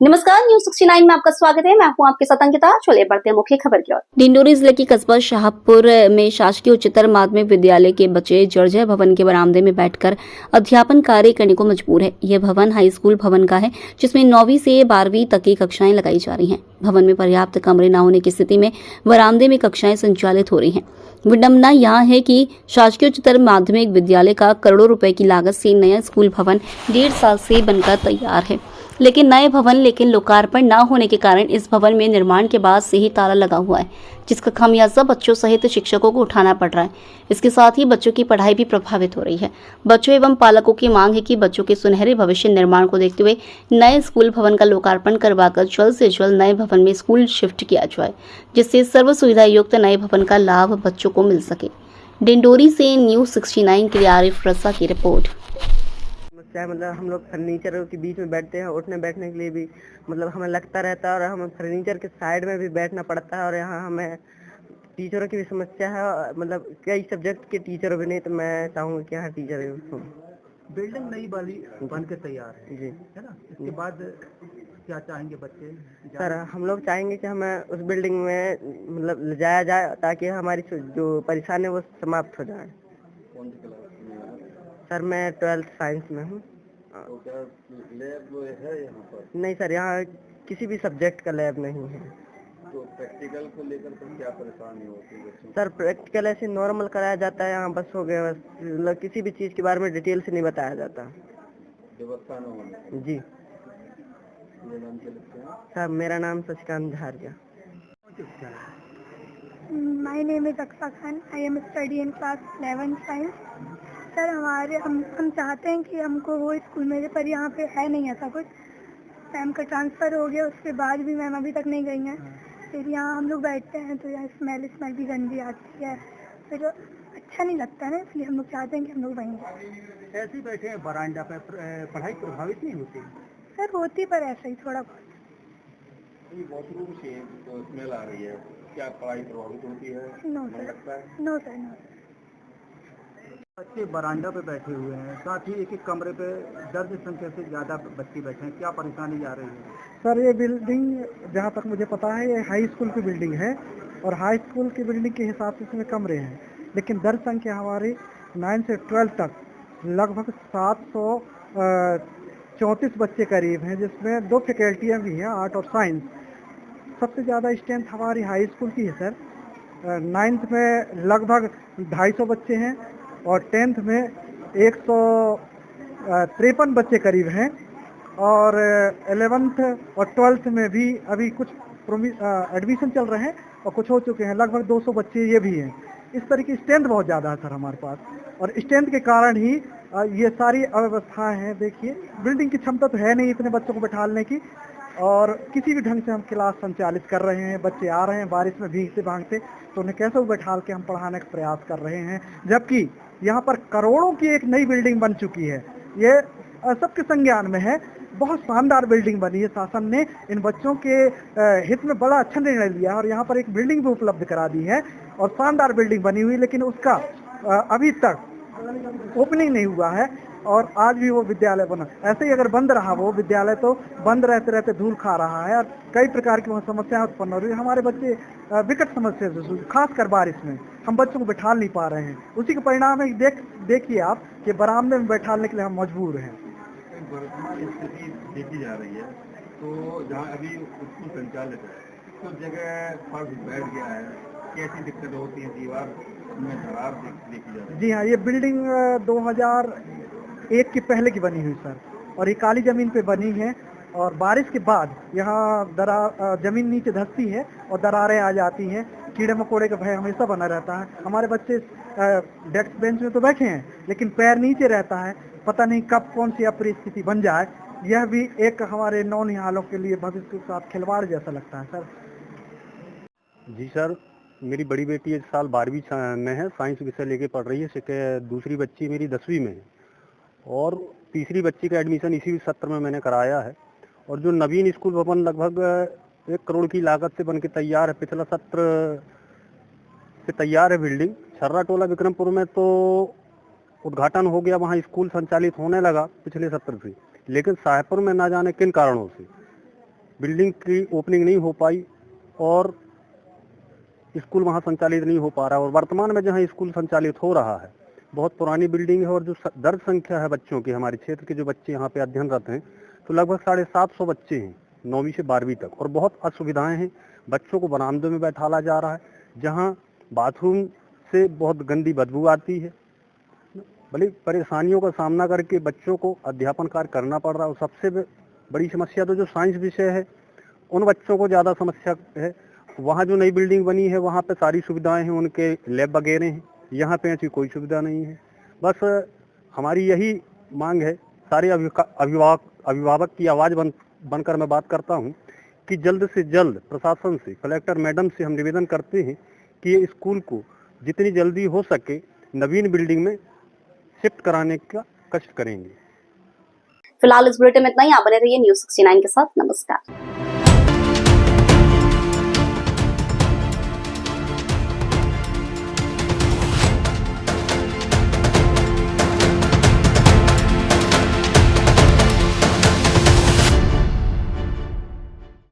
नमस्कार, न्यूज 69 में आपका स्वागत है। मैं हूं आपके साथ अंकिता। चलिए बढ़ते हैं मुख्य खबर की ओर। डिंडोरी जिले की कस्बा शाहपुर में शासकीय उच्चतर माध्यमिक विद्यालय के बच्चे जर्जर भवन के बरामदे में बैठकर अध्यापन कार्य करने को मजबूर है। यह भवन हाई स्कूल भवन का है, जिसमें 9वीं से 12वीं तक की कक्षाएं लगाई जा रही हैं। भवन में पर्याप्त कमरे न होने की स्थिति में बरामदे में कक्षाएं संचालित हो रही हैं। विडंबना यहाँ है कि शासकीय उच्चतर माध्यमिक विद्यालय का करोड़ों रुपए की लागत से नया स्कूल भवन 1.5 साल से बनकर तैयार है, लेकिन लोकार्पण न होने के कारण इस भवन में निर्माण के बाद से ही ताला लगा हुआ है, जिसका खामियाजा बच्चों सहित शिक्षकों को उठाना पड़ रहा है। इसके साथ ही बच्चों की पढ़ाई भी प्रभावित हो रही है। बच्चों एवं पालकों की मांग है कि बच्चों के सुनहरे भविष्य निर्माण को देखते हुए नए स्कूल भवन का लोकार्पण करवाकर जल्द से जल्द नए भवन में स्कूल शिफ्ट किया जाए, जिससे सर्व सुविधा युक्त नए भवन का लाभ बच्चों को मिल सके। डिंडोरी से न्यूज 69 के लिए आरिफ रसा की रिपोर्ट। समस्या है, मतलब हम लोग फर्नीचर के बीच में बैठते हैं, उठने बैठने के लिए भी मतलब हमें लगता रहता है और हमें फर्नीचर के साइड में भी बैठना पड़ता है। और यहाँ हमें टीचरों की भी समस्या है, मतलब कई सब्जेक्ट के टीचर भी नहीं, तो मैं चाहूँगा कि यहाँ टीचर हो। बिल्डिंग नई वाली बन के तैयार है जी, है ना। इसके बाद क्या चाहेंगे बच्चे? सर हम लोग चाहेंगे कि हमें उस बिल्डिंग में मतलब ले जाया जाए, ताकि हमारी जो परेशानी है वो समाप्त हो जाए। कौन सी क्लास में आप? सर मैं 12th साइंस में हूँ। तो क्या लैब है यहाँ पर? नहीं सर, यहाँ किसी भी सब्जेक्ट का लैब नहीं है। तो प्रैक्टिकल को लेकर तो क्या परेशानी होती है बच्चों को? सर प्रैक्टिकल ऐसे नॉर्मल कराया जाता है, यहाँ बस हो गया, बस मतलब किसी भी चीज़ के बारे में डिटेल से नहीं बताया जाता। व्यवस्था न होने। जी ये नाम क्या लिखते हैं? सर मेरा नाम शशिकांत झारिया। My name is Aksa Khan. I am studying in class 11 science. Sir हम चाहते हैं कि हमको वो स्कूल में, पर यहाँ पे है नहीं ऐसा कुछ। मैम का ट्रांसफ़र हो गया, उसके बाद भी मैम अभी तक नहीं गई हैं। फिर यहाँ हम लोग बैठते हैं तो यहाँ स्मेल भी गंदी आती है, फिर अच्छा नहीं लगता है ना, इसलिए हम लोग चाहते हैं कि हम लोग वहीं जाएं। ऐसे ही बैठे हैं बरामदा पे, पढ़ाई प्रभावित नहीं होती? सर होती, पर ऐसा ही थोड़ा बहुत। वॉशरूम से स्मेल आ रही है, क्या पढ़ाई प्रभावित होती है? नो नहीं लगता है? Sir, no sir, no sir. बच्चे बरामदा पे बैठे हुए हैं, साथ ही एक एक कमरे पे दर्ज संख्या से ज़्यादा बच्चे बैठे हैं, क्या परेशानी आ रही है? सर ये बिल्डिंग जहाँ तक मुझे पता है ये हाई स्कूल की बिल्डिंग है, और हाई स्कूल की बिल्डिंग के हिसाब से इसमें कमरे हैं, लेकिन दर्ज संख्या हमारी 9 से 12 तक लगभग 734 बच्चे करीब हैं, जिसमें 2 फैकल्टियाँ भी हैं, आर्ट और साइंस। सबसे ज़्यादा स्ट्रेंथ हमारी हाई स्कूल की है सर। 9th में लगभग 250 बच्चे हैं और 10th में 153 बच्चे करीब हैं, और 11th और 12th में भी अभी कुछ एडमिशन चल रहे हैं और कुछ हो चुके हैं, लगभग 200 बच्चे ये भी हैं। इस तरह की स्ट्रेंथ बहुत ज़्यादा है सर हमारे पास, और स्ट्रेंथ के कारण ही ये सारी अव्यवस्थाएं हैं। देखिए बिल्डिंग की क्षमता तो है नहीं इतने बच्चों को बैठाने की, और किसी भी ढंग से हम क्लास संचालित कर रहे हैं। बच्चे आ रहे हैं बारिश में भीगते भागते, तो उन्हें कैसे बैठाल के हम पढ़ाने का प्रयास कर रहे हैं, जबकि यहाँ पर करोड़ों की एक नई बिल्डिंग बन चुकी है। ये सबके संज्ञान में है, बहुत शानदार बिल्डिंग बनी है। शासन ने इन बच्चों के हित में बड़ा अच्छा निर्णय लिया और यहाँ पर एक बिल्डिंग भी उपलब्ध करा दी है, और शानदार बिल्डिंग बनी हुई, लेकिन उसका अभी तक ओपनिंग नहीं हुआ है, और आज भी वो विद्यालय बना। ऐसे ही अगर बंद रहा वो विद्यालय, तो बंद रहते रहते धूल खा रहा है, और कई प्रकार की वहाँ समस्याएं उत्पन्न हो रही है। हमारे बच्चे विकट समस्या से, खासकर बारिश में हम बच्चों को बैठा नहीं पा रहे हैं। उसी के परिणाम है, देखिए आप कि बरामदे में बैठाने के लिए हम मजबूर हैं। वर्तमान स्थिति देखी जा रही है, तो जहाँ अभी स्कूल संचालित है तो जगह फर्श बैठ गया है, कैसी दिक्कत होती है? दीवार में दरार देखी जा रही है। जी हाँ, ये बिल्डिंग 2001 के पहले की बनी हुई सर, और ये काली जमीन पे बनी है, और बारिश के बाद यहाँ जमीन नीचे धंसती है और दरारें आ जाती हैं। कीड़े मकोड़े का भय हमेशा बना रहता है। हमारे बच्चे डेस्क बेंच में तो बैठे हैं, लेकिन पैर नीचे रहता है, पता नहीं कब कौन सी अपरिस्थिति बन जाए। यह भी एक हमारे नौनिहालों के लिए भविष्य के साथ खिलवाड़ जैसा लगता है सर। जी सर, मेरी बड़ी बेटी इस साल 12वीं में है, साइंस विषय लेके पढ़ रही है। दूसरी बच्ची मेरी 10वीं में है, और तीसरी बच्ची का एडमिशन इसी सत्र में मैंने कराया है। और जो नवीन स्कूल भवन लगभग 1 करोड़ की लागत से बन के तैयार है, पिछला सत्र से तैयार है बिल्डिंग। छर्रा टोला विक्रमपुर में तो उद्घाटन हो गया, वहाँ स्कूल संचालित होने लगा पिछले सत्र से, लेकिन शाहपुर में ना जाने किन कारणों से बिल्डिंग की ओपनिंग नहीं हो पाई और स्कूल वहाँ संचालित नहीं हो पा रहा है। और वर्तमान में जहाँ स्कूल संचालित हो रहा है बहुत पुरानी बिल्डिंग है और जो दर्ज संख्या है बच्चों की, हमारे क्षेत्र के जो बच्चे यहाँ पे अध्ययनरत हैं तो लगभग 750 बच्चे हैं 9वीं से 12वीं तक। और बहुत असुविधाएं हैं, बच्चों को बरामदों में बैठाला जा रहा है जहाँ बाथरूम से बहुत गंदी बदबू आती है। बड़ी परेशानियों का सामना करके बच्चों को अध्यापन कार्य करना पड़ रहा है। और सबसे बड़ी समस्या तो जो साइंस विषय है उन बच्चों को ज़्यादा समस्या है। वहाँ जो नई बिल्डिंग बनी है वहाँ पे सारी सुविधाएं हैं, उनके लैब वगैरह हैं, यहाँ पे ऐसी कोई सुविधा नहीं है। बस हमारी यही मांग है, सारे अभिभावक की आवाज़ बनकर मैं बात करता हूँ कि जल्द से जल्द प्रशासन से, कलेक्टर मैडम से हम निवेदन करते हैं कि ये स्कूल को जितनी जल्दी हो सके नवीन बिल्डिंग में शिफ्ट कराने का कष्ट करेंगे। फिलहाल इस बुलेटिन में इतना ही। आप बने रहिए न्यूज़ 69 के साथ। नमस्कार।